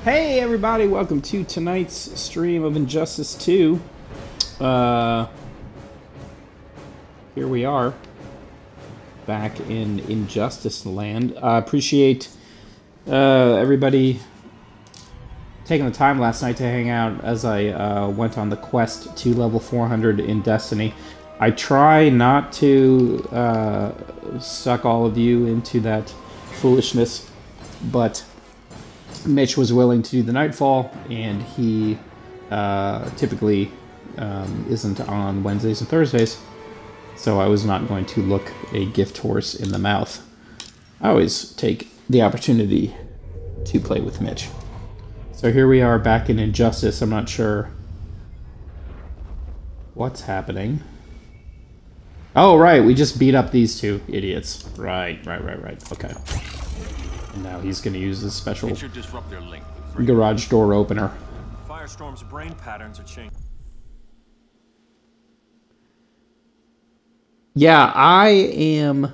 Hey everybody, welcome to tonight's stream of Injustice 2. Here we are, back in Injustice Land. Appreciate everybody taking the time last night to hang out as I went on the quest to level 400 in Destiny. I try not to suck all of you into that foolishness, but Mitch was willing to do the Nightfall, and he typically isn't on Wednesdays and Thursdays, so I was not going to look a gift horse in the mouth. I always take the opportunity to play with Mitch. So here we are back in Injustice. I'm not sure what's happening. Oh, right, we just beat up these two idiots. Right. Okay. And now he's going to use this special garage door opener. Firestorm's brain patterns are changing. Yeah, I am...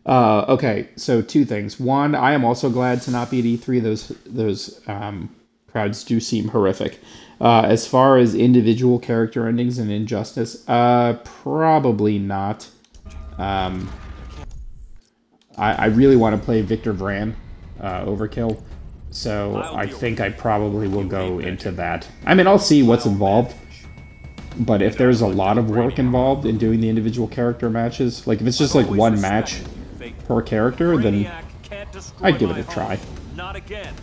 okay, so two things. One, I am also glad to not be at E3. Those crowds do seem horrific. As far as individual character endings in Injustice, probably not. I really want to play Victor Vran, Overkill, so I think I probably will go into that. I mean, I'll see what's involved, but if there's a lot of work involved in doing the individual character matches, like if it's just like one match per character, then I'd give it a try. Not again.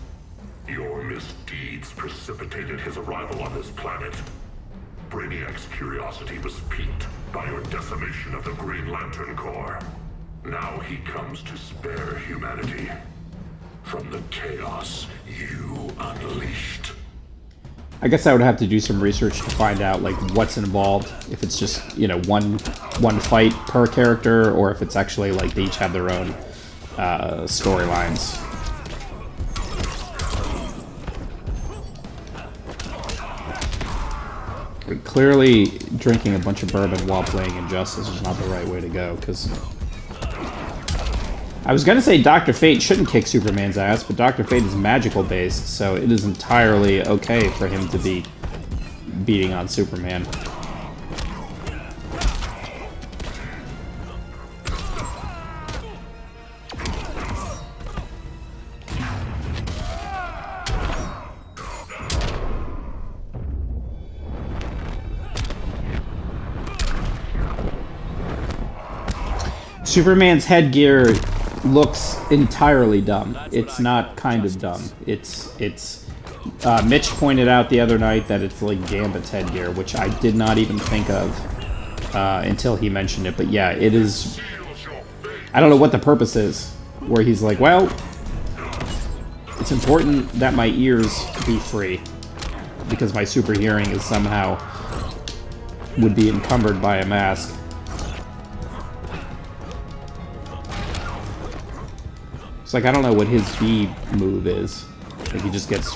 Your misdeeds precipitated his arrival on this planet. Brainiac's curiosity was piqued by your decimation of the Green Lantern Corps. Now he comes to spare humanity from the chaos you unleashed. I guess I would have to do some research to find out like what's involved. If it's just, you know, one fight per character, or if it's actually like they each have their own storylines. But clearly, drinking a bunch of bourbon while playing Injustice is not the right way to go, because I was gonna say Dr. Fate shouldn't kick Superman's ass, but Dr. Fate is magical based, so it is entirely okay for him to be beating on Superman. Superman's headgear looks entirely dumb. It's not kind of dumb. It's Mitch pointed out the other night that it's like Gambit's headgear, which I did not even think of until he mentioned it. But yeah, it is... I don't know what the purpose is, where he's like, well, it's important that my ears be free, because my super hearing is somehow would be encumbered by a mask. It's like, I don't know what his B move is. Like, he just gets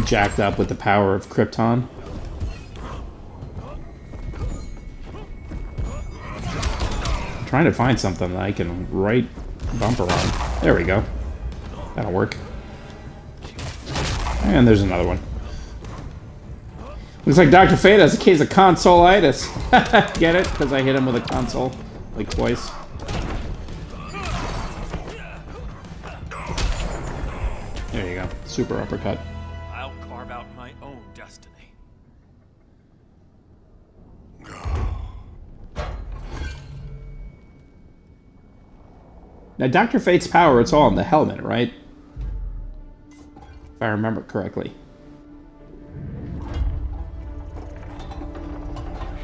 jacked up with the power of Krypton. I'm trying to find something that I can right bumper on. There we go. That'll work. And there's another one. Looks like Dr. Fate has a case of console-itis. Get it? Because I hit him with a console, like, twice. There you go. Super uppercut. I'll carve out my own destiny. Now, Dr. Fate's power, it's all in the helmet, right? If I remember correctly.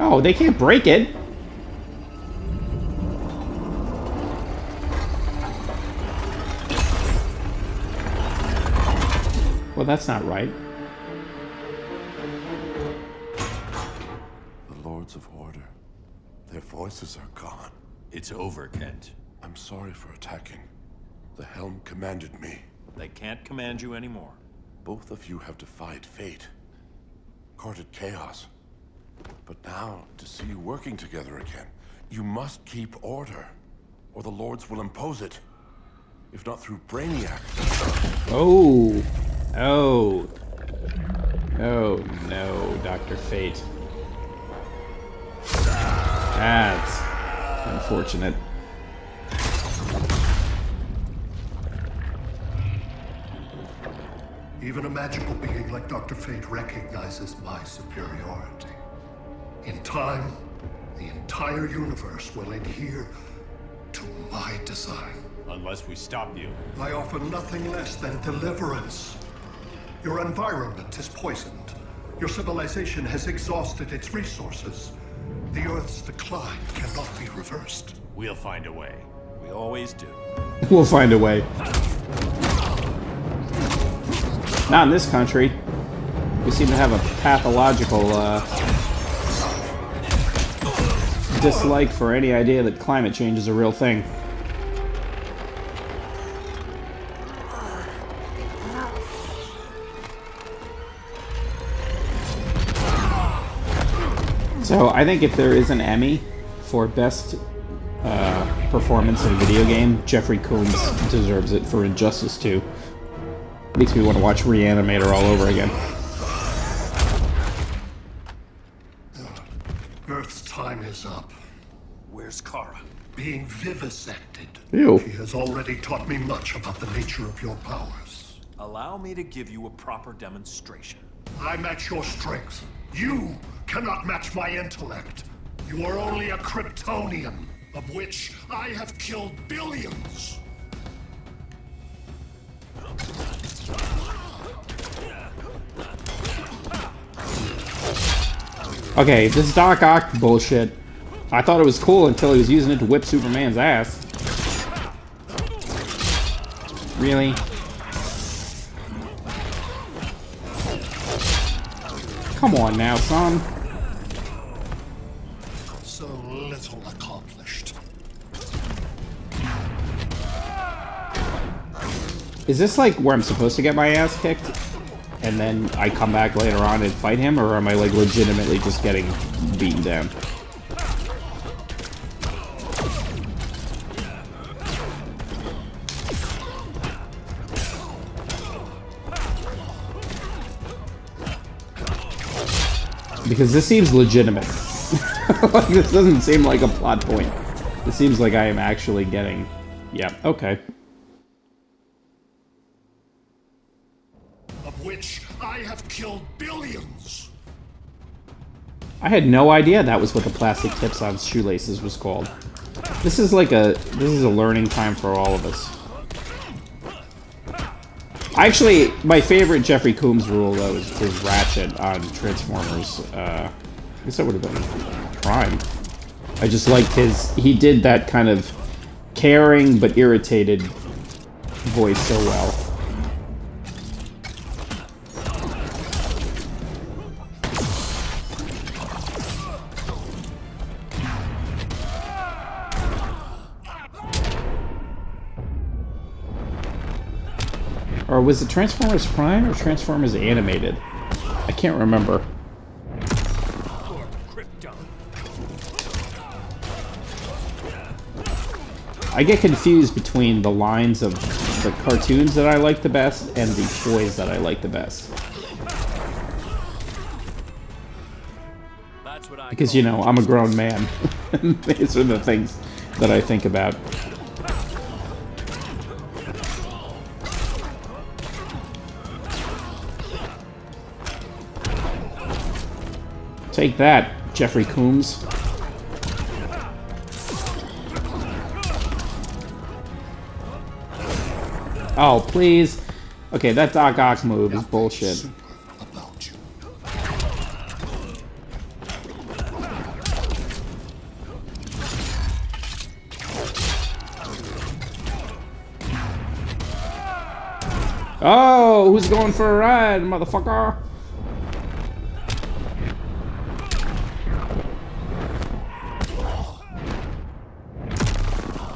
Oh, they can't break it! Well, that's not right. The Lords of Order. Their voices are gone. It's over, Kent. I'm sorry for attacking. The Helm commanded me. They can't command you anymore. Both of you have defied fate. Courted chaos. But now, to see you working together again, you must keep order, or the Lords will impose it. if not through Brainiac. Oh. Oh. Oh no, Dr. Fate. That's unfortunate. Even a magical being like Dr. Fate recognizes my superiority. In time, the entire universe will adhere to my design. Unless we stop you. I offer nothing less than deliverance. Your environment is poisoned. Your civilization has exhausted its resources. The Earth's decline cannot be reversed. We'll find a way. We always do. We'll find a way. Not in this country. We seem to have a pathological dislike for any idea that climate change is a real thing. So I think if there is an Emmy for best performance in a video game, Jeffrey Combs deserves it for Injustice 2. Makes me want to watch Reanimator all over again. Earth's time is up. Where's Kara? Being vivisected. Ew. She has already taught me much about the nature of your powers. Allow me to give you a proper demonstration. I match your strength. You cannot match my intellect. You are only a Kryptonian, of which I have killed billions. Okay, this Doc Ock bullshit. I thought it was cool until he was using it to whip Superman's ass. Really? Come on now, son. So little accomplished. Is this like where I'm supposed to get my ass kicked? And then I come back later on and fight him? Or am I like legitimately just getting beaten down? Because this seems legitimate. Like, this doesn't seem like a plot point. It seems like I am actually getting... Yeah, okay. Of which I have killed billions. I had no idea that was what the plastic tips on shoelaces was called. This is like a... This is a learning time for all of us. Actually, my favorite Jeffrey Combs rule, though, is Ratchet on Transformers. I guess that would have been Prime. I just liked his... He did that kind of caring but irritated voice so well. Or was it Transformers Prime or Transformers Animated? I can't remember. I get confused between the lines of the cartoons that I like the best and the toys that I like the best. Because, you know, I'm a grown man. These are the things that I think about. Take that, Jeffrey Combs. Oh, please. Okay, that Doc Ock move is bullshit. Oh, who's going for a ride, motherfucker?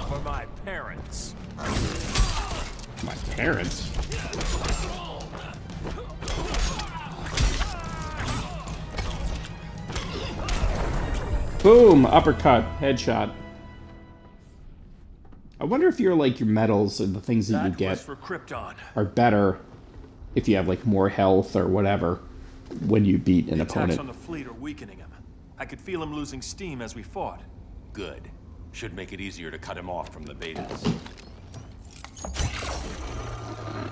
For my parents. My parents? Boom! Uppercut. Headshot. I wonder if your metals and the things that you That get was for Krypton. are better if you have like more health or whatever when you beat an Attacks opponent. on the fleet are weakening him. I could feel him losing steam as we fought. Good. Should make it easier to cut him off from the betas.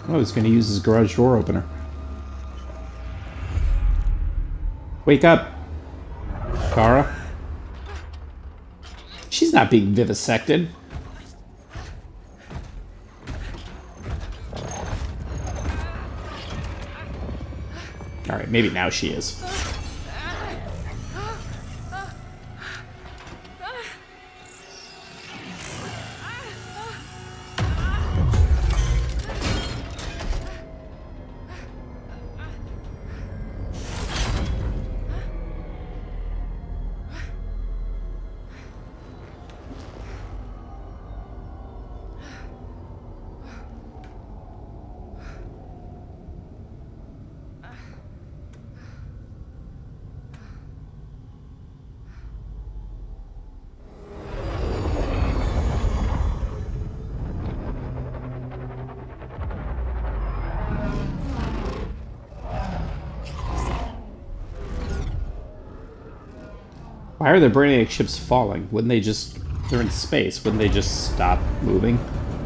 Oh, he's gonna use his garage door opener. Wake up, Kara. She's not being vivisected. Alright, maybe now she is. Why are the Brainiac ships falling? Wouldn't they just... They're in space. Wouldn't they just stop moving?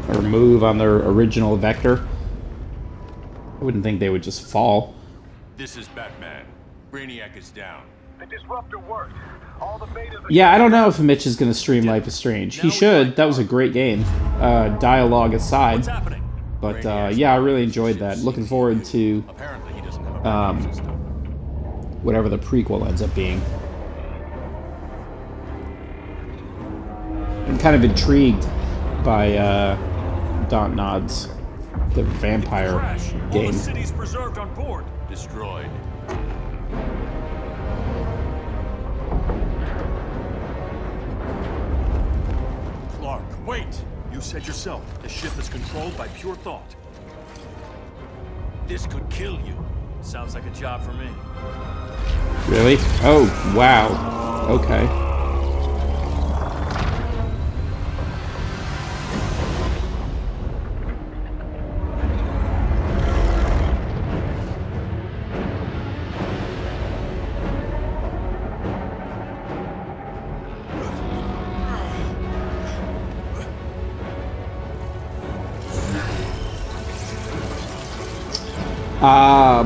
Or move on their original vector? I wouldn't think they would just fall. This is Batman. Brainiac is down. The disruptor worked. All the betas are Yeah, I don't know if Mitch is going to stream Life is Strange. He should. That was a great game. Dialogue aside. What's happening? But yeah, I really enjoyed that. Looking forward to Apparently he doesn't have a backup system. whatever the prequel ends up being. I'm kind of intrigued by Dontnod's the vampire Crash. All game. the city's preserved on board. Destroyed. Clark, wait! You said yourself, the ship is controlled by pure thought. This could kill you. Sounds like a job for me. Really? Oh, wow. Okay.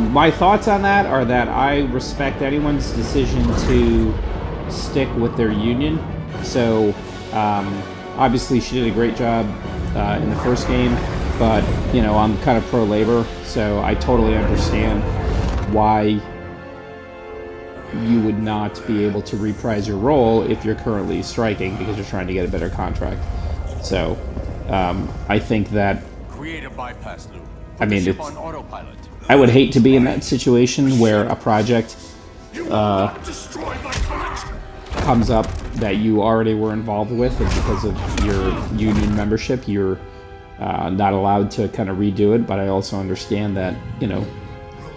My thoughts on that are that I respect anyone's decision to stick with their union. So, obviously she did a great job in the first game, but, you know, I'm kind of pro-labor, so I totally understand why you would not be able to reprise your role if you're currently striking because you're trying to get a better contract. So, I think that... Create a bypass loop. I mean, Ship it's... on autopilot. I would hate to be in that situation where a project comes up that you already were involved with, and because of your union membership, you're not allowed to kind of redo it. But I also understand that, you know,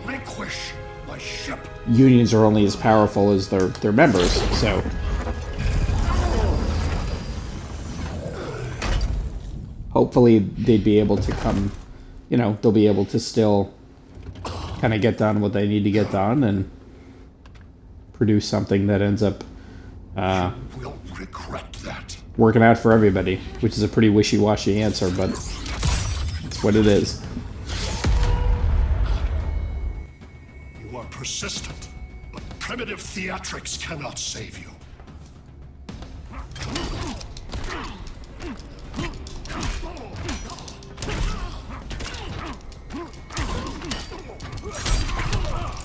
Relinquish my ship. unions are only as powerful as their members. So hopefully they'd be able to come, you know, they'll be able to still kind of get done what they need to get done and produce something that ends up Will regret that. working out for everybody, which is a pretty wishy-washy answer, but it's what it is. You are persistent, but primitive theatrics cannot save you.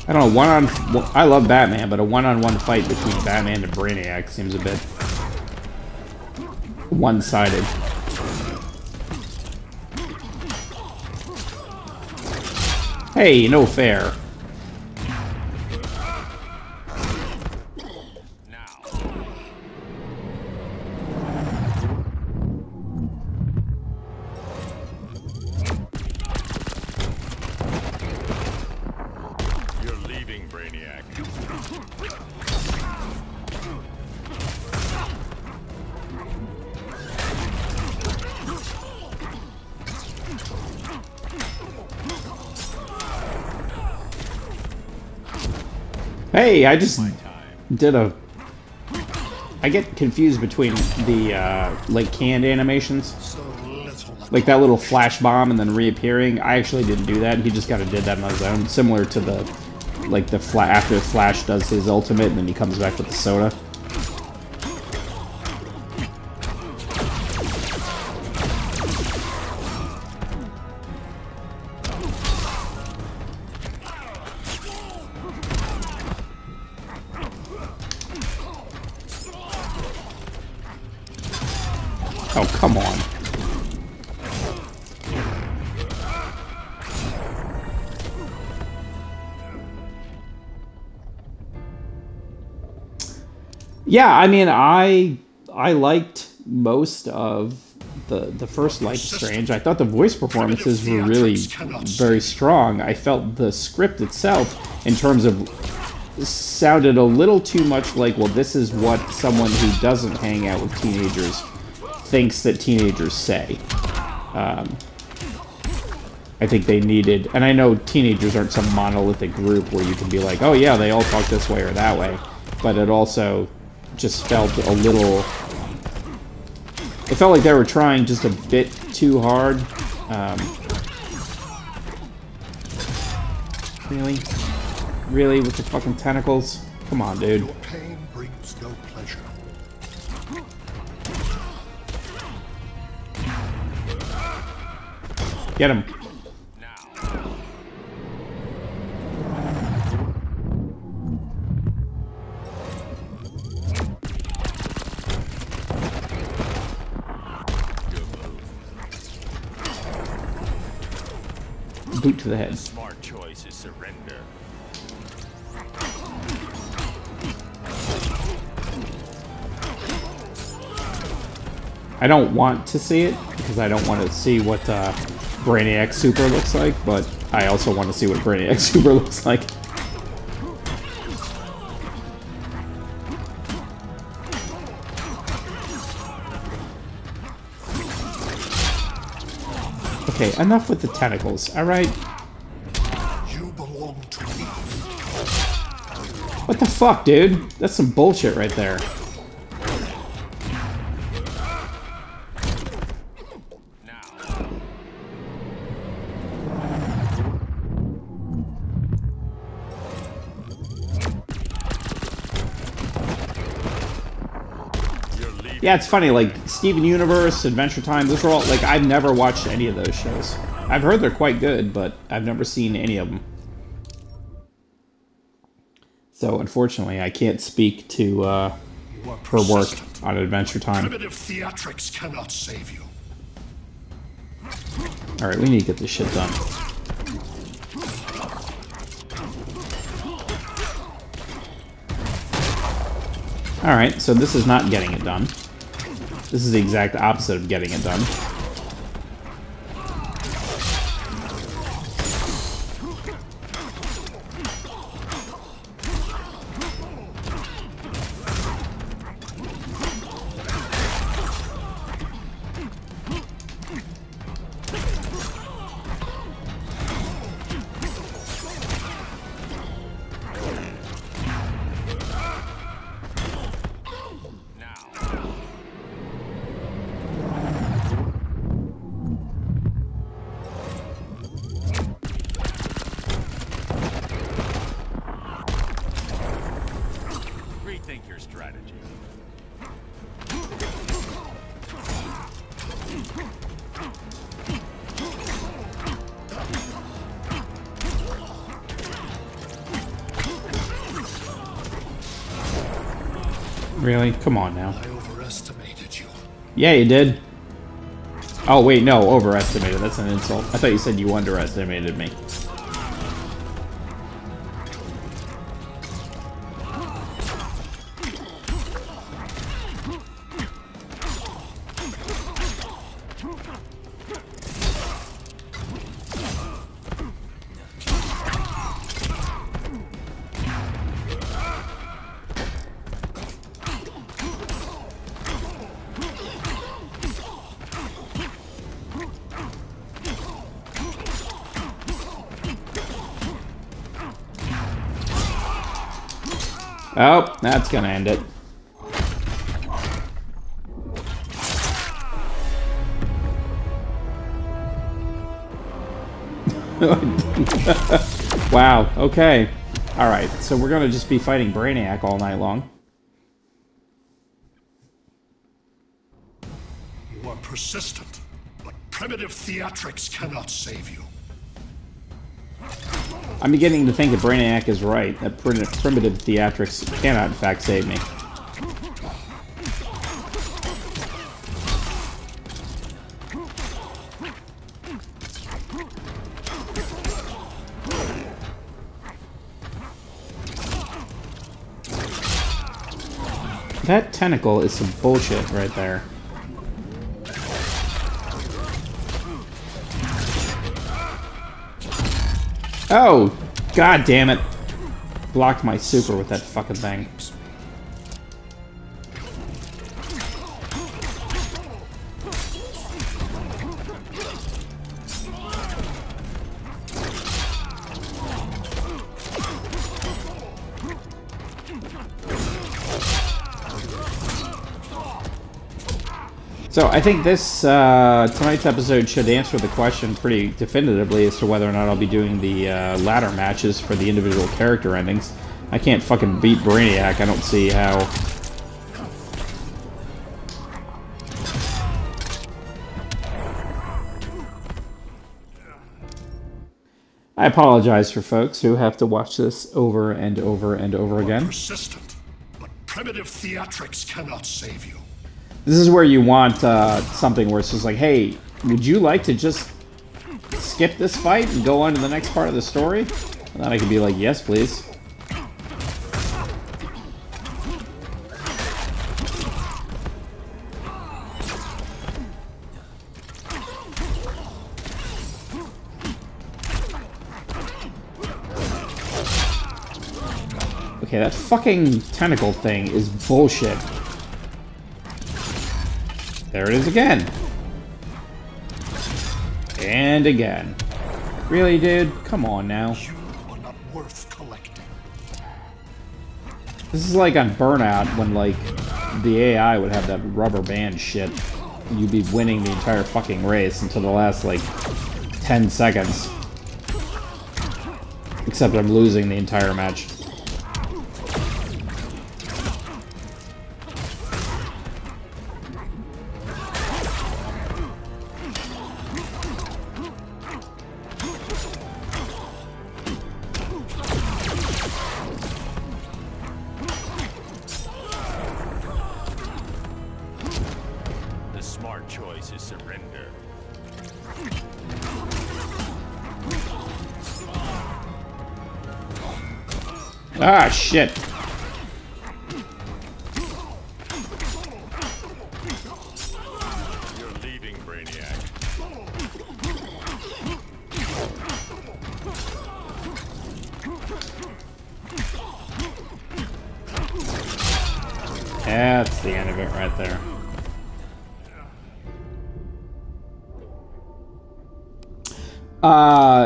I don't know, I love Batman, but a one-on-one fight between Batman and Brainiac seems a bit one-sided. Hey, no fair. You're leaving, Brainiac. Hey, I just did a... I get confused between the, like, canned animations. Like that little flash bomb and then reappearing. I actually didn't do that. He just kind of did that on his own. Similar to the, like, the after Flash does his ultimate and then he comes back with the soda. Oh, come on. Yeah, I mean, I liked most of the first Life is Strange. I thought the voice performances were really very strong. I felt the script itself, in terms of, sounded a little too much like, well, this is what someone who doesn't hang out with teenagers thinks that teenagers say. I think they needed, and I know teenagers aren't some monolithic group where you can be like, oh yeah, they all talk this way or that way, but it also just felt a little, it felt like they were trying just a bit too hard. Really? Really, with the fucking tentacles? Come on, dude. Your pain brings no pleasure. Get him. Boot to the head. Smart choice is surrender. I don't want to see it, because I don't want to see what Brainiac Super looks like, but I also want to see what Brainiac Super looks like. Okay, enough with the tentacles, alright? You belong to me. What the fuck, dude? That's some bullshit right there. Yeah, it's funny, like, Steven Universe, Adventure Time, those are all, like, I've never watched any of those shows. I've heard they're quite good, but I've never seen any of them. So, unfortunately, I can't speak to, her work on Adventure Time. Primitive theatrics cannot save you. Alright, we need to get this shit done. Alright, so this is not getting it done. This is the exact opposite of getting it done. Rethink your strategy. Really? Come on now. I overestimated you. Yeah, you did. Oh, wait, no, overestimated. That's an insult. I thought you said you underestimated me. Oh, that's gonna end it. Wow, okay. Alright, so we're gonna just be fighting Brainiac all night long. You are persistent, but primitive theatrics cannot save you. I'm beginning to think that Brainiac is right, that primitive theatrics cannot in fact save me. That tentacle is some bullshit right there. Oh! God damn it! Blocked my super with that fucking thing. So I think this tonight's episode should answer the question pretty definitively as to whether or not I'll be doing the ladder matches for the individual character endings. I can't fucking beat Brainiac. I don't see how. I apologize for folks who have to watch this over and over and over again. Persistent, but primitive theatrics cannot save you. This is where you want something where it's just like, hey, would you like to just skip this fight and go on to the next part of the story? And then I could be like, yes, please. Okay, that fucking tentacle thing is bullshit. There it is again. And again. Really, dude? Come on now. You are not worth collecting. This is like on Burnout when, like, the AI would have that rubber band shit. You'd be winning the entire fucking race until the last, like, 10 seconds. Except I'm losing the entire match. Ah, shit. You're leaving, Brainiac. That's the end of it right there.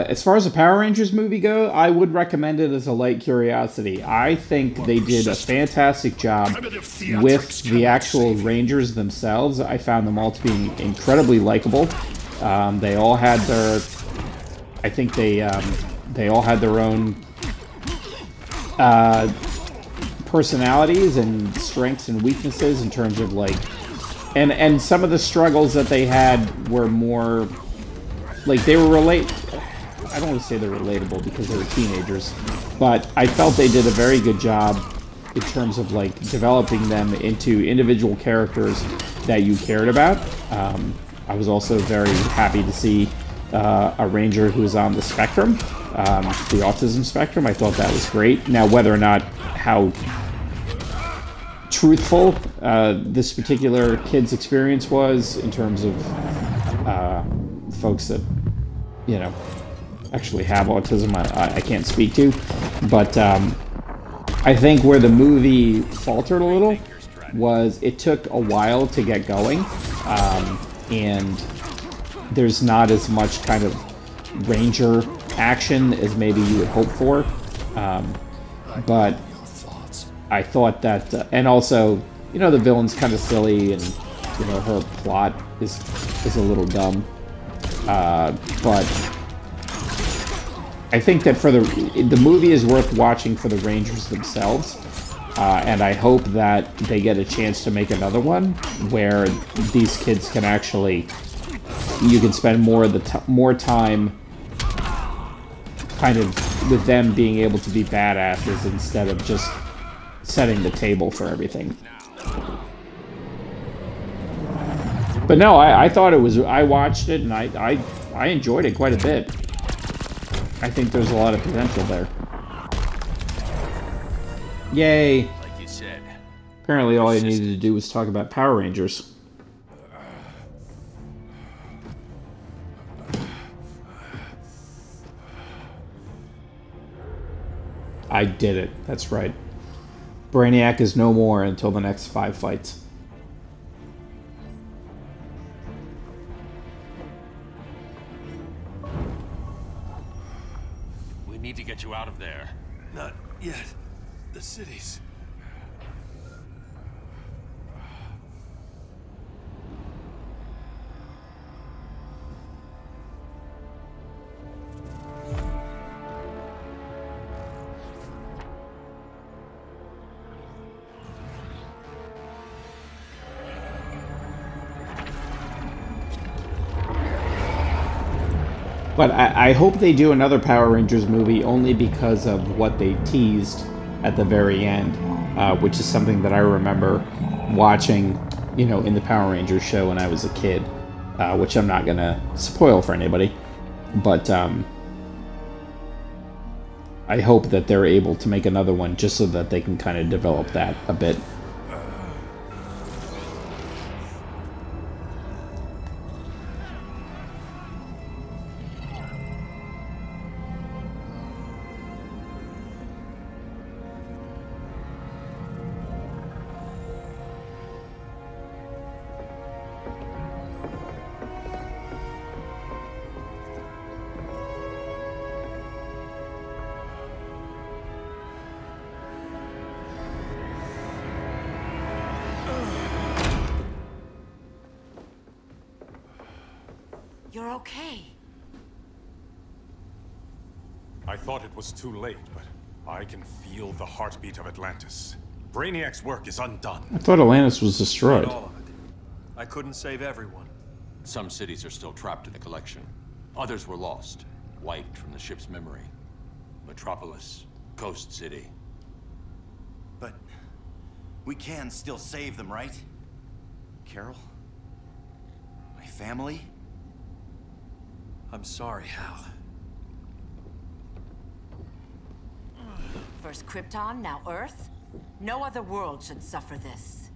As far as the Power Rangers movie go, I would recommend it as a light curiosity. I think they did a fantastic job with the actual Rangers themselves. I found them all to be incredibly likable. They all had their... I think they all had their own personalities and strengths and weaknesses in terms of, like... And some of the struggles that they had were more... Like, they were I don't want to say they're relatable because they were teenagers, but I felt they did a very good job in terms of, like, developing them into individual characters that you cared about. I was also very happy to see a Ranger who was on the spectrum, the autism spectrum. I thought that was great. Now, whether or not how truthful this particular kid's experience was in terms of folks that, you know, actually have autism, I can't speak to. But I think where the movie faltered a little was it took a while to get going, and there's not as much kind of Ranger action as maybe you would hope for. But I thought that, and also, you know, the villain's kind of silly, and you know, her plot is a little dumb. But I think that for the movie is worth watching for the Rangers themselves, and I hope that they get a chance to make another one where these kids can actually, you can spend more time kind of with them being able to be badasses instead of just setting the table for everything. But no, I thought it was, I watched it and I enjoyed it quite a bit. I think there's a lot of potential there. Yay! Like you said. Apparently all I needed to do was talk about Power Rangers. I did it. That's right. Brainiac is no more until the next 5 fights. We need to get you out of there. Not yet. The cities. But I hope they do another Power Rangers movie only because of what they teased at the very end, which is something that I remember watching, you know, in the Power Rangers show when I was a kid, which I'm not gonna spoil for anybody. But I hope that they're able to make another one just so that they can kind of develop that a bit. You're okay. I thought it was too late, but I can feel the heartbeat of Atlantis. Brainiac's work is undone. I thought Atlantis was destroyed. Not all of it. I couldn't save everyone. Some cities are still trapped in the collection. Others were lost, wiped from the ship's memory. Metropolis, Coast City. But we can still save them, right? Carol? My family? I'm sorry, Hal. First Krypton, now Earth? No other world should suffer this.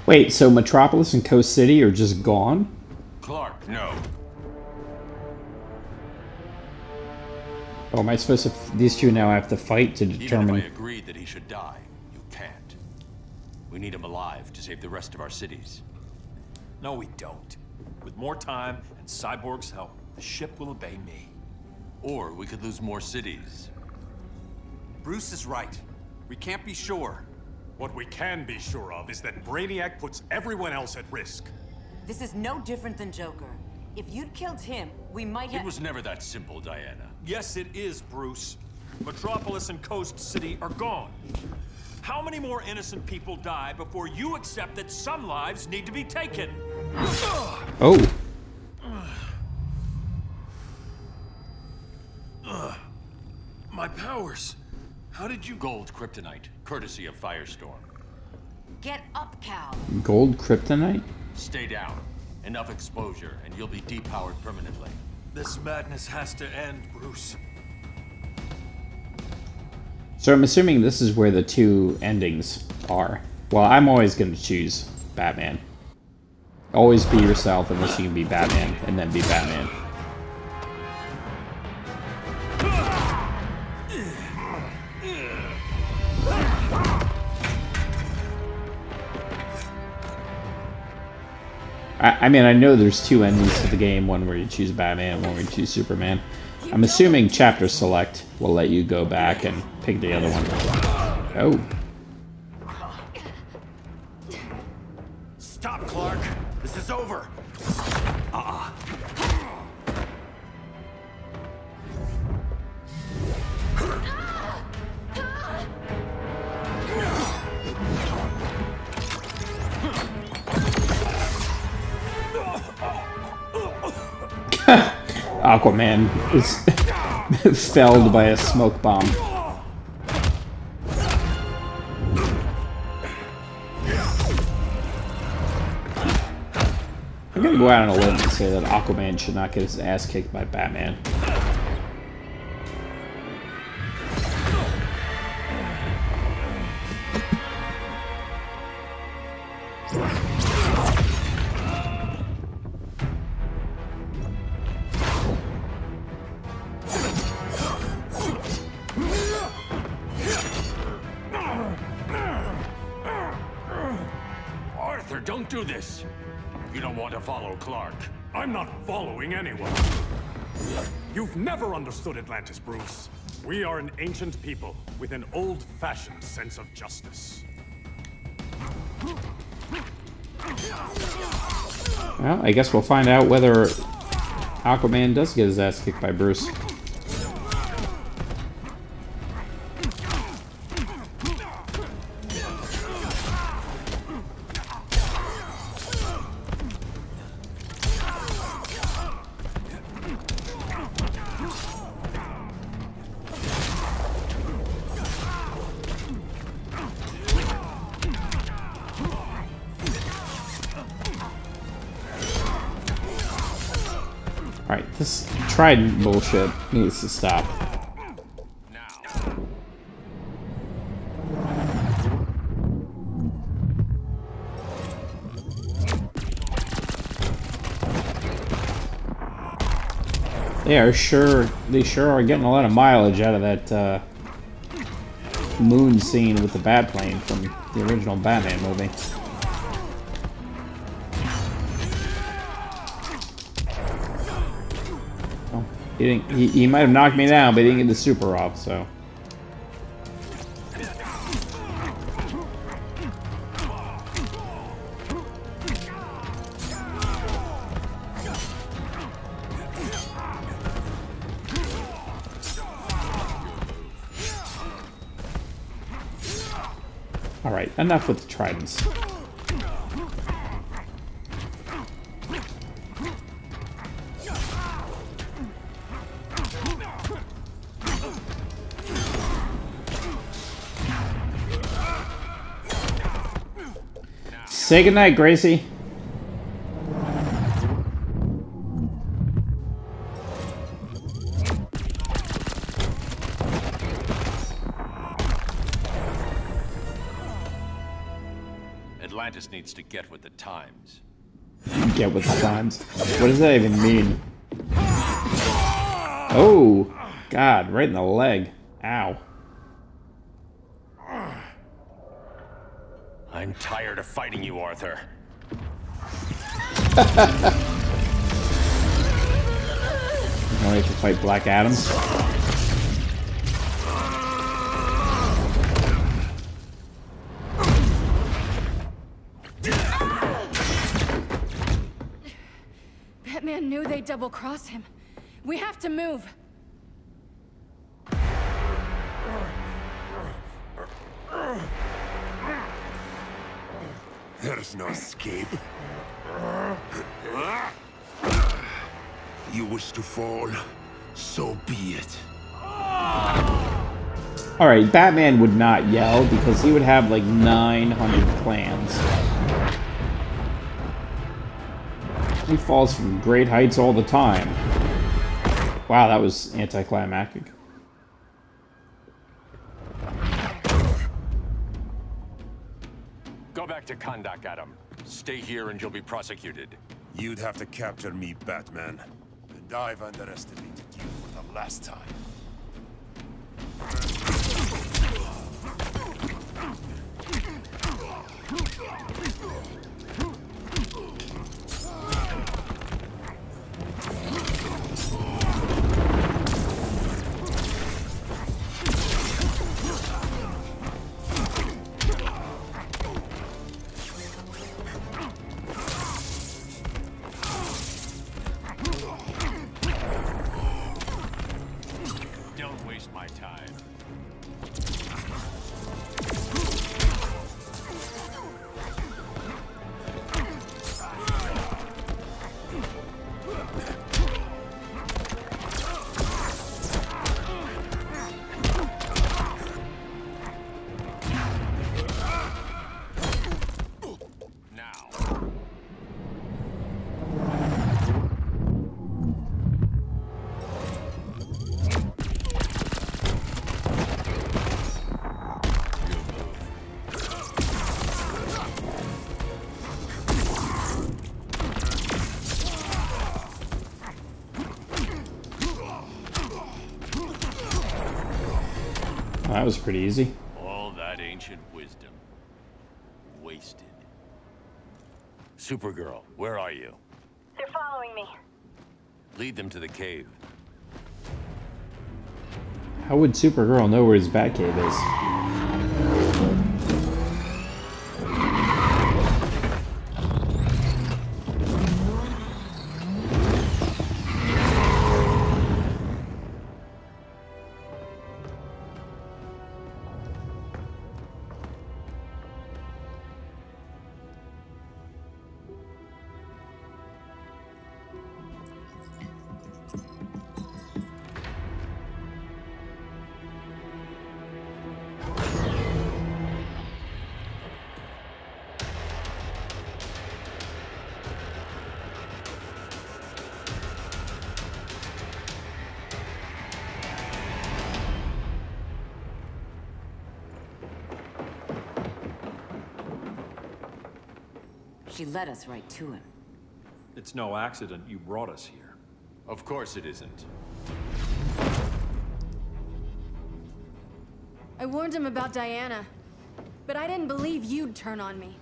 Wait, so Metropolis and Coast City are just gone? Clark, no. Oh, am I supposed to... These two now have to fight to determine... Even if I agreed that he should die, you can't. We need him alive to save the rest of our cities. No, we don't. With more time and Cyborg's help, the ship will obey me. Or we could lose more cities. Bruce is right. We can't be sure. What we can be sure of is that Brainiac puts everyone else at risk. This is no different than Joker. If you'd killed him, we might have... It was never that simple, Diana. Yes, it is, Bruce. Metropolis and Coast City are gone. How many more innocent people die before you accept that some lives need to be taken? Oh. My powers. How did you... Gold kryptonite, courtesy of Firestorm. Get up, Cal. Gold kryptonite? Stay down. Enough exposure, and you'll be depowered permanently. This madness has to end, Bruce. So I'm assuming this is where the two endings are. Well, I'm always going to choose Batman. Always be yourself unless you can be Batman, and then be Batman. I mean, I know there's two endings to the game, one where you choose Batman, one where you choose Superman. I'm assuming chapter select will let you go back and pick the other one. Oh. Stop, Clark. This is over. Aquaman is felled by a smoke bomb. I'm gonna go out on a limb and say that Aquaman should not get his ass kicked by Batman. Arthur, don't do this. You don't want to follow Clark. I'm not following anyone. You've never understood Atlantis, Bruce. We are an ancient people with an old-fashioned sense of justice. Well, I guess we'll find out whether Aquaman does get his ass kicked by Bruce. Alright, this Trident bullshit needs to stop. They sure are getting a lot of mileage out of that moon scene with the bat plane from the original Batman movie. He might have knocked me down, but he didn't get the super off, so. Alright, enough with the tridents. Say goodnight, Gracie. Atlantis needs to get with the times. Get with the times? What does that even mean? Oh, God, right in the leg. Ow. I'm tired of fighting you, Arthur. Now we have to fight Black Adam. Batman knew they'd double-cross him. We have to move. There's no escape. You wish to fall, so be it. Alright, Batman would not yell because he would have like 900 plans. He falls from great heights all the time. Wow, that was anticlimactic. Go back to Kondak, Adam. Stay here and you'll be prosecuted. You'd have to capture me, Batman. And I've underestimated you for the last time. That was pretty easy. All that ancient wisdom. Wasted. Supergirl, where are you? They're following me. Lead them to the cave. How would Supergirl know where his Batcave is? She led us right to him. It's no accident you brought us here. Of course it isn't. I warned him about Diana, but I didn't believe you'd turn on me.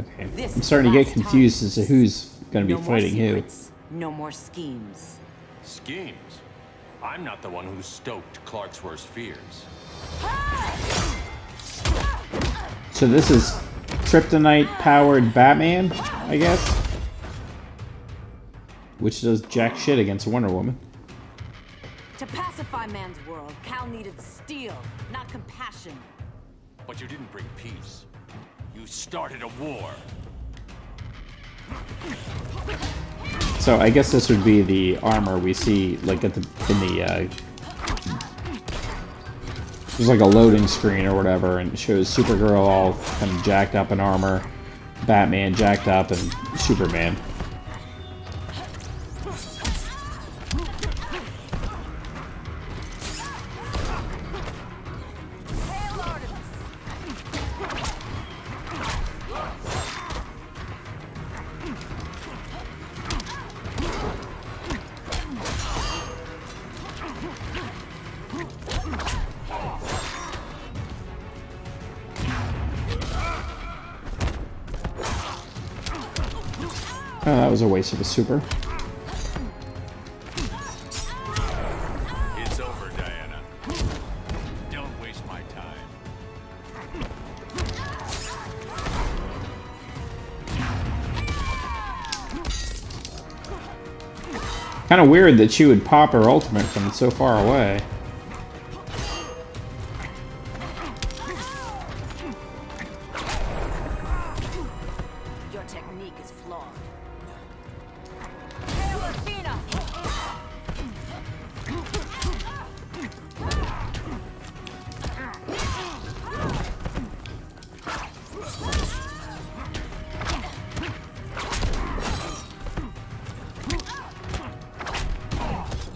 Okay, I'm starting to get confused as to who's going to be fighting who. No more schemes. Schemes? I'm not the one who stoked Clark's worst fears. So this is kryptonite-powered Batman, I guess? Which does jack shit against Wonder Woman. To pacify man's world, Cal needed steel, not compassion. But you didn't bring peace. You started a war. So I guess this would be the armor we see, like at the there's like a loading screen or whatever, and it shows Supergirl all kind of jacked up in armor, Batman jacked up, and Superman. Oh, that was a waste of a super. It's over, Diana. Don't waste my time. Kind of weird that she would pop her ultimate from so far away. Your technique is flawed.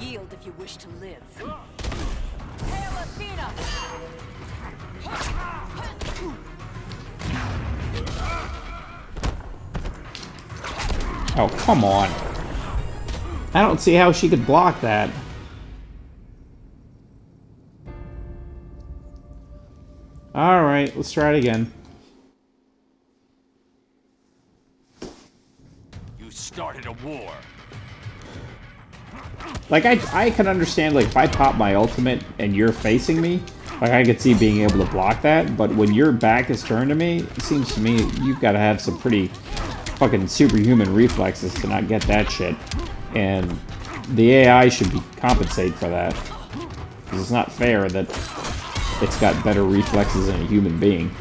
Yield if you wish to live. Hail Athena! Oh, come on. I don't see how she could block that. Alright, let's try it again. You started a war. Like, I can understand, like, if I pop my ultimate and you're facing me, like, I could see being able to block that, but when your back is turned to me, it seems to me you've got to have some pretty fucking superhuman reflexes to not get that shit. And the AI should be compensated for that. Because it's not fair that it's got better reflexes than a human being.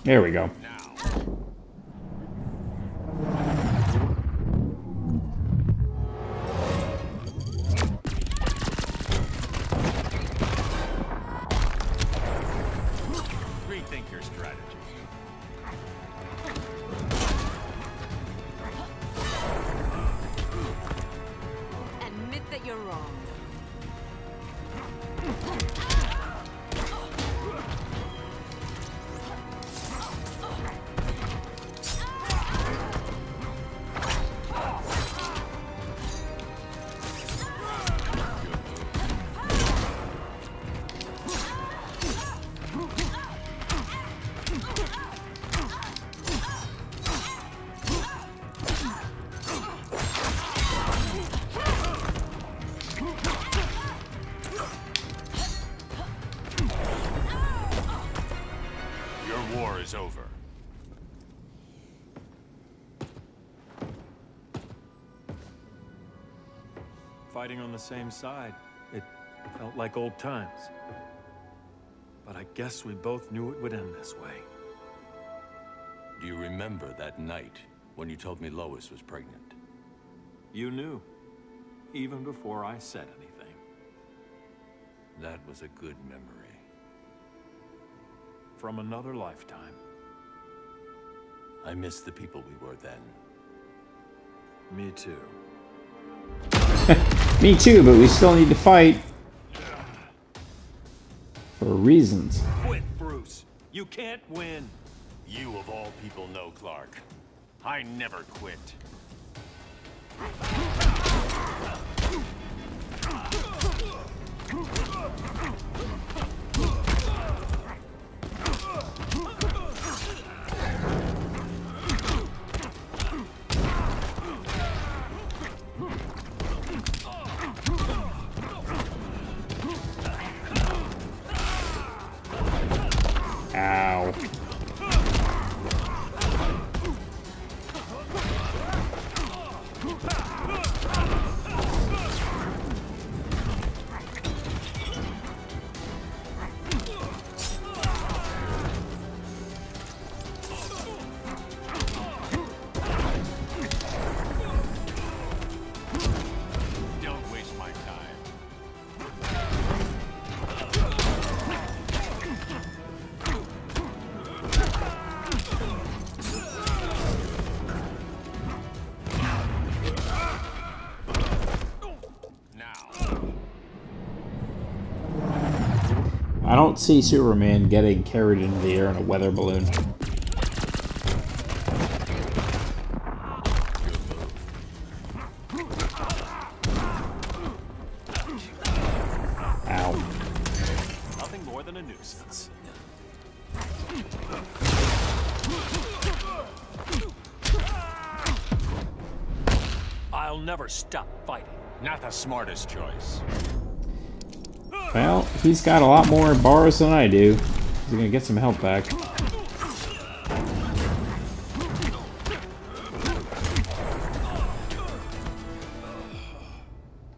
There we go. Rethink your strategy. Admit that you're wrong. Your war is over. Fighting on the same side. It felt like old times. But I guess we both knew it would end this way. Do you remember that night when you told me Lois was pregnant? You knew, even before I said anything. That was a good memory. From another lifetime. I miss the people we were then. Me too. Me too, but we still need to fight. For reasons. Quit, Bruce. You can't win. You of all people know, Clark. I never quit. Ow. Don't waste my time. I don't see Superman getting carried into the air in a weather balloon. Ow. Nothing more than a nuisance. I'll never stop fighting. Not the smartest choice. Well, he's got a lot more bars than I do. He's gonna get some health back.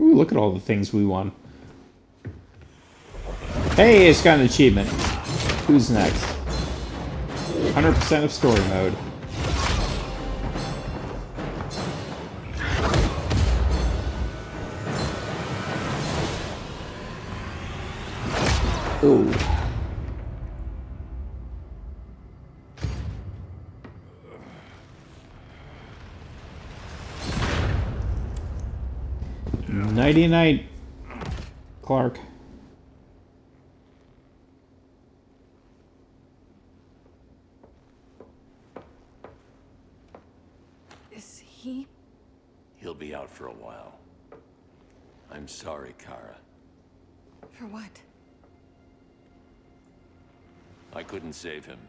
Ooh, look at all the things we won. Hey, it's got an achievement. Who's next? 100% of story mode. Ooh. Nighty night, Clark. Is he? He'll be out for a while. I'm sorry, Kara. For what? I couldn't save him.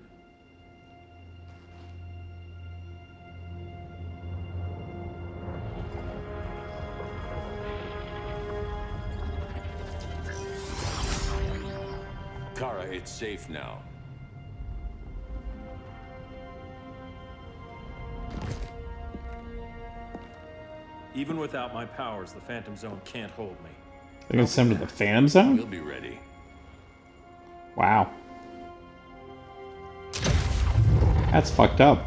Kara, it's safe now. Even without my powers, the Phantom Zone can't hold me. They're gonna send him to the Phantom Zone? We'll be ready. Wow. That's fucked up.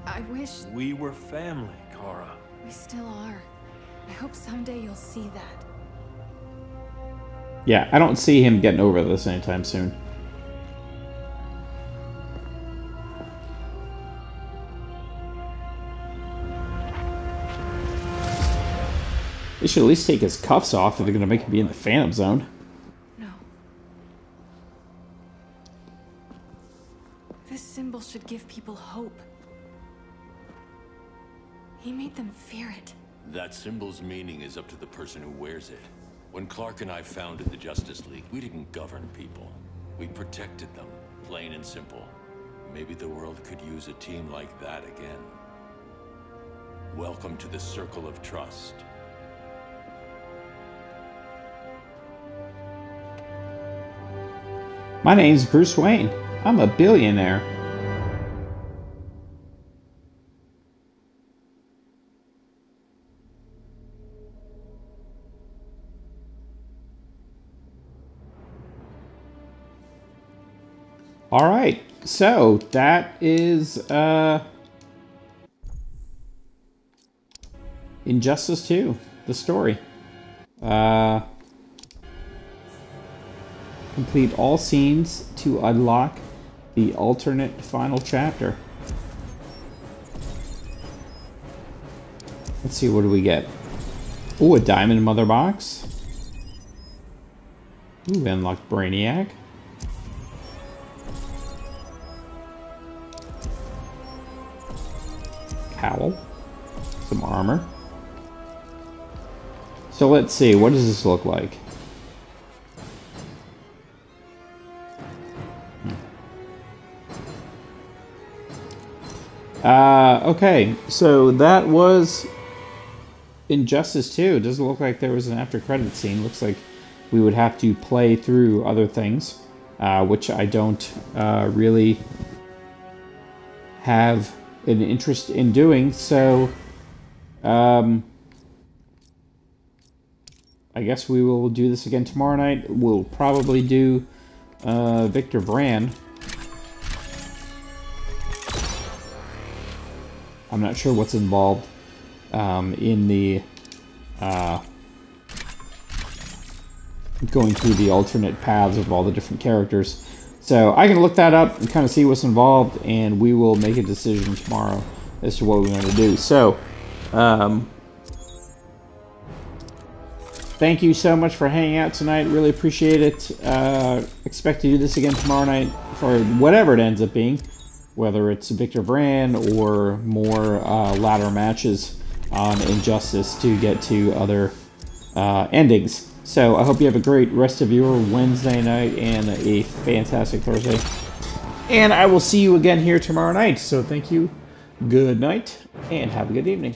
I wish... We were family, Kara. We still are. I hope someday you'll see that. Yeah, I don't see him getting over this anytime soon. They should at least take his cuffs off if they're gonna make him be in the Phantom Zone. No. This symbol should give people hope. He made them fear it. That symbol's meaning is up to the person who wears it. When Clark and I founded the Justice League, we didn't govern people. We protected them, plain and simple. Maybe the world could use a team like that again. Welcome to the Circle of Trust. My name's Bruce Wayne. I'm a billionaire. All right, so that is Injustice 2, the story. Complete all scenes to unlock the alternate final chapter. Let's see, what do we get? Ooh, a diamond mother box. Ooh, unlocked Brainiac. Cowl. Some armor. So let's see, what does this look like? Okay, so that was Injustice 2. It doesn't look like there was an after credit scene. Looks like we would have to play through other things, which I don't really have an interest in doing, so I guess we will do this again tomorrow night. We'll probably do Victor Brand. I'm not sure what's involved in the going through the alternate paths of all the different characters. So I can look that up and kind of see what's involved, and we will make a decision tomorrow as to what we're going to do. So, thank you so much for hanging out tonight. Really appreciate it. Expect to do this again tomorrow night for whatever it ends up being. Whether it's Victor Brand or more ladder matches on Injustice to get to other endings. So I hope you have a great rest of your Wednesday night and a fantastic Thursday. And I will see you again here tomorrow night. So thank you, good night, and have a good evening.